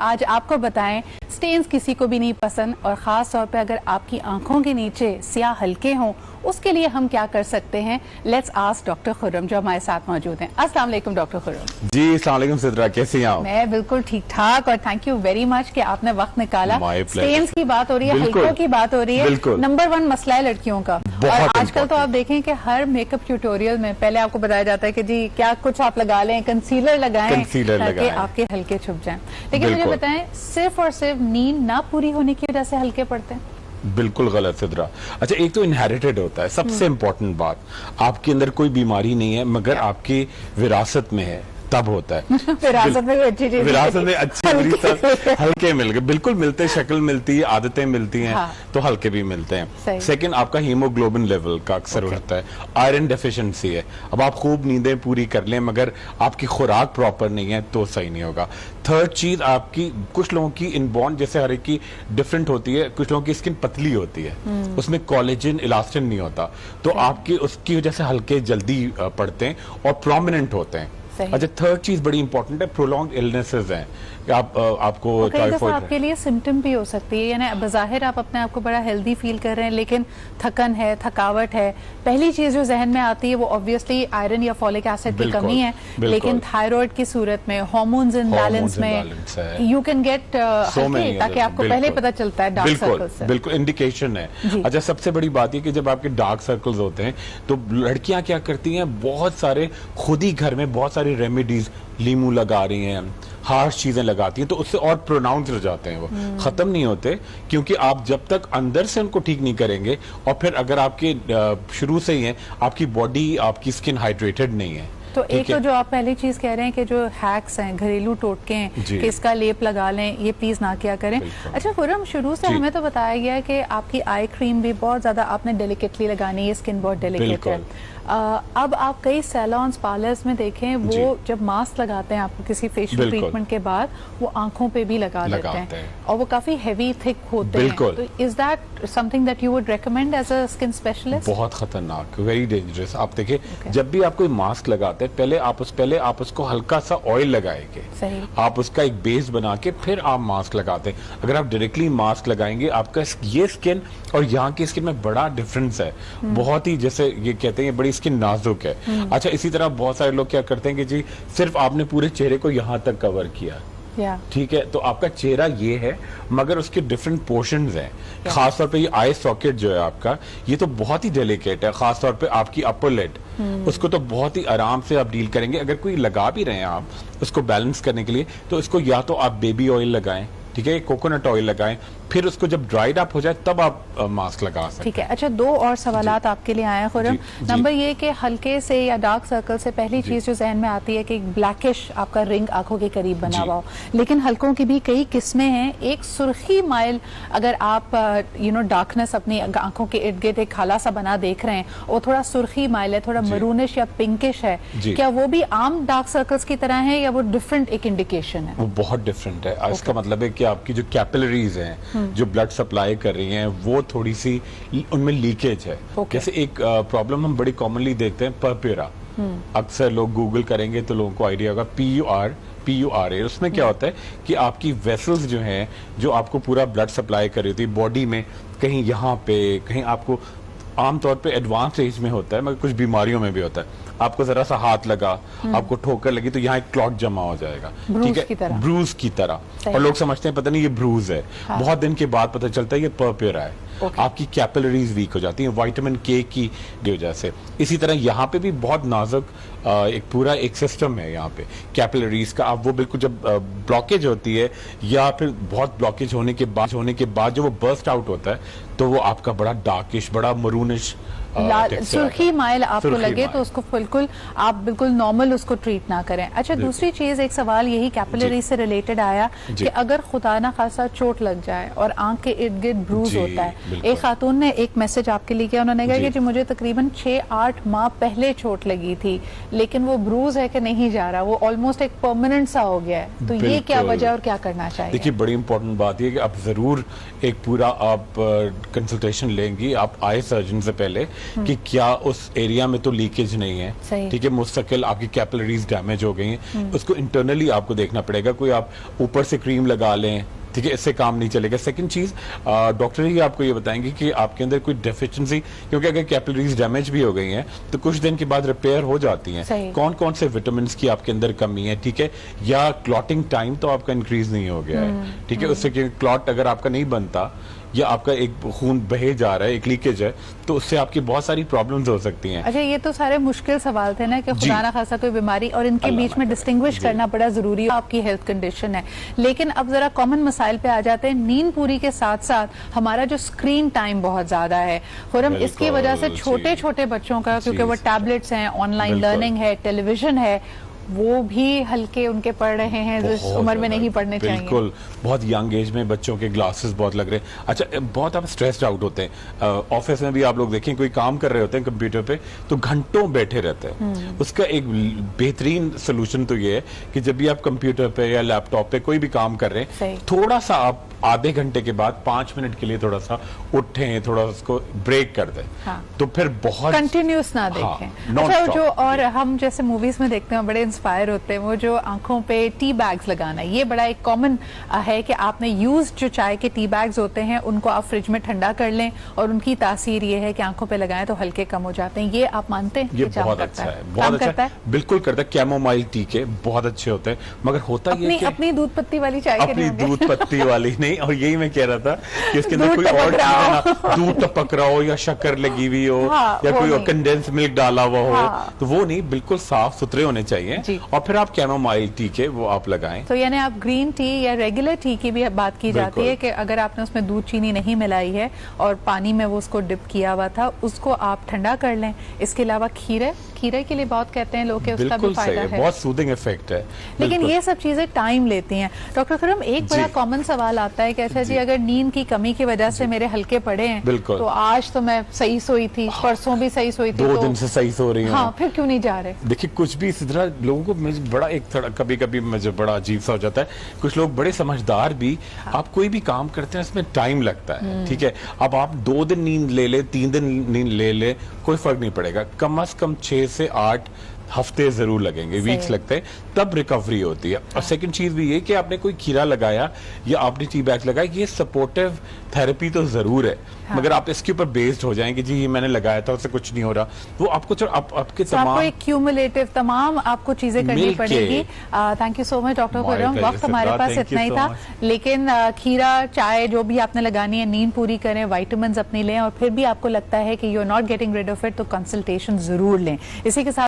आज आपको बताएं स्टेन्स किसी को भी नहीं पसंद और ख़ास तौर पे अगर आपकी आंखों के नीचे स्याह हल्के हों उसके लिए हम क्या कर सकते हैं। लेट्स आस्क डॉक्टर खुर्रम जो हमारे साथ मौजूद हैं। अस्सलाम वालेकुम डॉक्टर खुर्रम। जी अस्सलाम वालेकुम सिद्रा, कैसी हैं आप? मैं बिल्कुल ठीक ठाक और थैंक यू वेरी मच कि आपने वक्त निकाला। स्टेन्स की बात हो रही है, हल्कों की बात हो रही है, नंबर 1 मसला है लड़कियों का। और आजकल तो आप देखें कि हर मेकअप ट्यूटोरियल में पहले आपको बताया जाता है कि जी क्या कुछ आप लगा लें, कंसीलर लगाएं ताकि आपके हल्के छुप जाएं। लेकिन मुझे बताएं सिर्फ और सिर्फ नींद ना पूरी होने की वजह से हल्के पड़ते हैं? बिल्कुल गलत सिद्रा। अच्छा, एक तो इनहेरिटेड होता है, सबसे इंपॉर्टेंट बात, आपके अंदर कोई बीमारी नहीं है मगर आपकी विरासत में है तब होता है। विरासत में अच्छी चीज, विरासत में अच्छी बुरी हल्के मिल गए, बिल्कुल मिलते, शक्ल मिलती है, आदतें मिलती हैं, हाँ। तो हल्के भी मिलते हैं। सेकंड, आपका हीमोग्लोबिन लेवल का अक्सर होता है, आयरन डेफिशिएंसी है। अब आप खूब नींदें पूरी कर लें मगर आपकी खुराक प्रॉपर नहीं है तो सही नहीं होगा। थर्ड चीज, आपकी कुछ लोगों की इनबॉर्न जैसे हर एक की डिफरेंट होती है, कुछ लोगों की स्किन पतली होती है, उसमें कोलेजन इलास्टिन नहीं होता, तो आपकी उसकी वजह से हल्के जल्दी पड़ते हैं और प्रोमिनेंट होते हैं। अच्छा, थर्ड चीज बड़ी इंपॉर्टेंट है, प्रोलॉन्ग इलनेसेस हैं कि आपको टाइफाइड आपके लिए सिम्टम भी हो सकती है, यानी बज़ाहिर आप अपने आप को बड़ा हेल्दी फील कर रहे हैं लेकिन थकन है, थकावट है। पहली चीज जो जहन में आती है वो ऑब्वियसली आयरन या फॉलिक एसिड की कमी है, लेकिन थायराइड की सूरत में, हार्मोन्स इम्बैलेंस में यू कैन गेट ताकि आपको पहले ही पता चलता है डार्क सर्कल्स से। बिल्कुल इंडिकेशन है। अच्छा, सबसे बड़ी बात है कि जब आपके डार्क सर्कल्स होते हैं तो लड़कियां क्या करती हैं, बहुत सारे खुद ही घर में बहुत सारे रेमेडीज, लीमू लगा रही हैं, हार्श चीजें लगाती हैं, तो उससे और प्रोनाउंस हो जाते हैं, वो खत्म नहीं होते क्योंकि आप जब तक अंदर से उनको ठीक नहीं करेंगे और फिर अगर आपके शुरू से ही है आपकी बॉडी, आपकी स्किन हाइड्रेटेड नहीं है। तो एक तो जो आप पहली चीज कह रहे हैं कि जो हैक्स हैं, घरेलू टोटके हैं कि इसका लेप लगा लें, ये प्लीज ना किया करें। अच्छा खुर्रम, शुरू से हमें तो बताया गया है कि आपकी आई क्रीम भी बहुत ज्यादा आपने डेलिकेटली लगानी है, स्किन बहुत डेलिकेट है। अब आप कई सैलॉन्स, पार्लर्स में देखें वो जब मास्क लगाते हैं आपको किसी फेशियल ट्रीटमेंट के बाद वो आंखों पे भी लगा देते हैं और वो काफी हेवी थिक होते हैं। तो is that something that you would recommend as a skin specialist? बहुत खतरनाक, वेरी डेंजरस। आप देखिए जब भी आप कोई मास्क लगाते हैं पहले आप उसको हल्का सा ऑयल लगाएंगे, आप उसका एक बेस बना के फिर आप मास्क लगाते हैं। अगर आप डायरेक्टली मास्क लगाएंगे आपका ये स्किन और यहाँ की स्किन में बड़ा डिफरेंस है, बहुत ही, जैसे ये कहते हैं बड़ी स्किन नाजुक है। अच्छा, इसी तरह बहुत सारे लोग क्या करते हैं कि जी सिर्फ आपने पूरे चेहरे को यहाँ तक कवर किया, ठीक है, तो आपका चेहरा ये है मगर उसके डिफरेंट पोर्शंस हैं। खास तौर पे ये आई सॉकेट जो है आपका, ये तो बहुत ही डेलिकेट है, खास तौर पे आपकी अपर लिड, उसको तो बहुत ही आराम से आप डील करेंगे। अगर कोई लगा भी रहे हैं आप उसको बैलेंस करने के लिए तो इसको या तो आप बेबी ऑयल लगाएं, ठीक है, कोकोनट ऑयल लगाएं, फिर उसको जब ड्राइड अप हो जाए तब आप मास्क लगा सकते हैं। ठीक है। अच्छा, 2 और सवालात आपके लिए आए हैं खुर्रम। नंबर ये कि हल्के से या डार्क सर्कल से पहली चीज जो जहन में आती है कि ब्लैकिश आपका रिंग आंखों के करीब बना हुआ हो, लेकिन हल्कों की भी कई किस्में हैं। एक सुर्खी माइल, अगर आप डार्कनेस अपनी आंखों के इर्द गिर्द एक खाला सा बना देख रहे हैं, वो थोड़ा सुर्खी माइल है, थोड़ा मरूनिश या पिंकिश है, क्या वो भी आम डार्क सर्कल्स की तरह है या वो डिफरेंट एक इंडिकेशन है? वो बहुत डिफरेंट है। इसका मतलब है कि आपकी जो कैपिलरीज हैं जो ब्लड सप्लाई कर रही हैं वो थोड़ी सी उनमें लीकेज है। जैसे एक प्रॉब्लम हम बड़ी कॉमनली देखते हैं, पर्प्यूरा। अक्सर लोग गूगल करेंगे तो लोगों को आइडिया होगा, PURA। उसमें क्या होता है कि आपकी वेसल्स जो हैं जो आपको पूरा ब्लड सप्लाई कर रही होती है बॉडी में, कहीं यहाँ पे, कहीं आपको आमतौर पे एडवांस स्टेज में होता है मगर कुछ बीमारियों में भी होता है, आपको जरा सा हाथ लगा, आपको ठोकर लगी तो यहाँ एक क्लॉट जमा हो जाएगा, ठीक है, ब्रूज की तरह, और लोग समझते हैं पता नहीं ये ब्रूज है। बहुत दिन के बाद पता चलता है ये पर्प्यूरा है। आपकी कैपिलरीज वीक हो जाती हैं विटामिन के की वजह से। इसी तरह यहाँ पे भी बहुत नाजुक एक पूरा एक सिस्टम है यहाँ पे कैपिलरीज का। आप वो बिल्कुल जब ब्लॉकेज होती है या फिर बहुत ब्लॉकेज होने के बाद जो वो बर्स्ट आउट होता है तो वो आपका बड़ा डार्किश, बड़ा मरूनिश सुर्खी माइल आपको लगे तो उसको बिल्कुल आप बिल्कुल नॉर्मल उसको ट्रीट ना करें। अच्छा, दूसरी चीज, एक सवाल यही कैपिलरी से रिलेटेड आया कि अगर खुदा ना खासा चोट लग जाए और आंख के इर्द गिर्द ब्रूज होता है, एक खातून ने एक मैसेज आपके लिए किया, उन्होंने कहा कि जी मुझे तकरीबन 6-8 माह पहले चोट लगी थी लेकिन वो ब्रूज है कि नहीं जा रहा, वो ऑलमोस्ट एक परमानेंट सा हो गया है, तो ये क्या वजह और क्या करना चाहिए? देखिए, बड़ी इंपॉर्टेंट बात यह कि आप जरूर एक पूरा आप कंसल्टेशन लेंगी आप आई सर्जन से पहले कि क्या उस एरिया में तो लीकेज नहीं है, ठीक है, मुस्तकिल आपकी कैपिलरीज डैमेज हो गई हैं, उसको इंटरनली आपको देखना पड़ेगा। कोई आप ऊपर से क्रीम लगा लें, ठीक है, इससे काम नहीं चलेगा। सेकंड चीज, डॉक्टर ही आपको ये बताएंगे कि आपके अंदर कोई डेफिशिएंसी, क्योंकि अगर कैपिलरीज डैमेज भी हो गई हैं तो कुछ दिन के बाद रिपेयर हो जाती हैं। कौन कौन से विटामिन की आपके अंदर कमी है, ठीक है, या क्लॉटिंग टाइम तो आपका इंक्रीज नहीं हो गया है, ठीक है, उससे क्लॉट अगर आपका नहीं बनता या आपका एक खून बहे जा रहा है, एक लीकेज है, तो उससे आपकी बहुत सारी प्रॉब्लम्स हो सकती हैं। अच्छा, ये तो सारे मुश्किल सवाल थे ना कि खुदा ना खासा कोई बीमारी और इनके बीच में डिस्टिंग्विश करना बड़ा जरूरी है। आपकी हेल्थ कंडीशन है, लेकिन अब जरा कॉमन मसाइल पे आ जाते हैं। नींद पूरी के साथ साथ हमारा जो स्क्रीन टाइम बहुत ज्यादा है खुरम, इसकी वजह से छोटे छोटे बच्चों का, क्योंकि वो टैबलेट्स हैं, ऑनलाइन लर्निंग है, टेलीविजन है, वो भी हल्के उनके पढ़ रहे हैं जिस उम्र में नहीं पढ़ने चाहिए। बिल्कुल, बहुत यंग एज में बच्चों के ग्लासेस बहुत लग रहे हैं। अच्छा, बहुत आप स्ट्रेस्ड आउट होते हैं। ऑफिस में भी आप लोग देखें, कोई काम कर रहे होते हैं कंप्यूटर पे तो घंटों बैठे रहते हैं। उसका एक बेहतरीन सोल्यूशन तो ये है कि जब भी आप कंप्यूटर पे या लैपटॉप पे कोई भी काम कर रहे हैं, थोड़ा सा आप आधे घंटे के बाद 5 मिनट के लिए थोड़ा सा उठें, थोड़ा उसको ब्रेक कर दें। तो फिर बहुत कंटिन्यूस ना देखें। अच्छा, जो और हम जैसे मूवीज में देखते हैं बड़े इंस्पायर होते हैं, वो जो आंखों पे टी बैग्स लगाना, ये बड़ा एक कॉमन है कि आपने यूज जो चाय के टी बैग्स होते हैं उनको आप फ्रिज में ठंडा कर लें और उनकी तासीर ये है कि आंखों पे लगाएं तो हल्के कम हो जाते हैं। ये आप मानते हैं? ये बहुत अच्छा है, बहुत अच्छा है, बिल्कुल करता है। कैमोमाइल टी के बहुत अच्छे होते हैं, मगर होता ये कि अपनी दूध पत्ती वाली चाय के अपनी दूध पत्ती वाली नहीं। और यही मैं कह रहा था कि इसके अंदर कोई और चीज है ना, दूध टपक रहा हो या शक्कर लगी हुई हो, या कोई कंडेंस मिल्क डाला हुआ हो, तो वो नहीं, बिल्कुल साफ सुथरे होने चाहिए। और फिर आप कैमोमाइल टी के वो आप लगाएं। तो यानी आप ग्रीन टी या रेगुलर टी की भी बात की जाती है कि अगर आपने उसमें दूध चीनी नहीं मिलाई है और पानी में वो उसको डिप किया हुआ था, उसको आप ठंडा कर लें। इसके अलावा खीरे के लिए बहुत कहते हैं लोग कि उसका भी फायदा है, बहुत सूदिंग इफेक्ट है। लेकिन ये सब चीजें टाइम लेती हैं। डॉक्टर खुरम, एक बड़ा कॉमन सवाल आता है कि अच्छा जी, अगर नींद की कमी की वजह से मेरे हल्के पड़े हैं, तो आज तो मैं सही सोई थी, परसों भी सही सोई थी, 2 दिन से सही सो रही हूँ, हाँ, फिर क्यों नहीं जा रहे? देखिए, कुछ भी इसी तरह लोगों को मुझे बड़ा एक थोड़ा कभी कभी मुझे बड़ा अजीब सा हो जाता है। कुछ लोग बड़े समझदार भी, आप कोई भी काम करते हैं उसमें टाइम लगता है, ठीक है। अब आप 2 दिन नींद ले ले, 3 दिन नींद ले ले, कोई फर्क नहीं पड़ेगा। कम से कम 6 से 8 हफ्ते जरूर लगेंगे, वीक्स लगते हैं, तब रिकवरी होती है। और सेकंड चीज भी ये कि आपने कोई खीरा लगाया या आपने टी बैग लगाया, ये सपोर्टिव थेरेपी तो जरूर है, मगर आप इसके ऊपर बेस्ड हो जाएंगे जी ये मैंने लगाया था उससे कुछ नहीं हो रहा, वो आपको आपके तमाम एक क्यूमुलेटिव तमाम आपको चीजें करनी पड़ेगी। Thank you so much doctor Khurram, वक्त हमारे पास इतना ही था, लेकिन खीरा चाय जो भी आपने लगानी है, नींद पूरी करें, विटामिन्स अपनी लें, और फिर भी आपको लगता है कि you are not getting rid of it तो कंसल्टेशन जरूर लें। इसी के साथ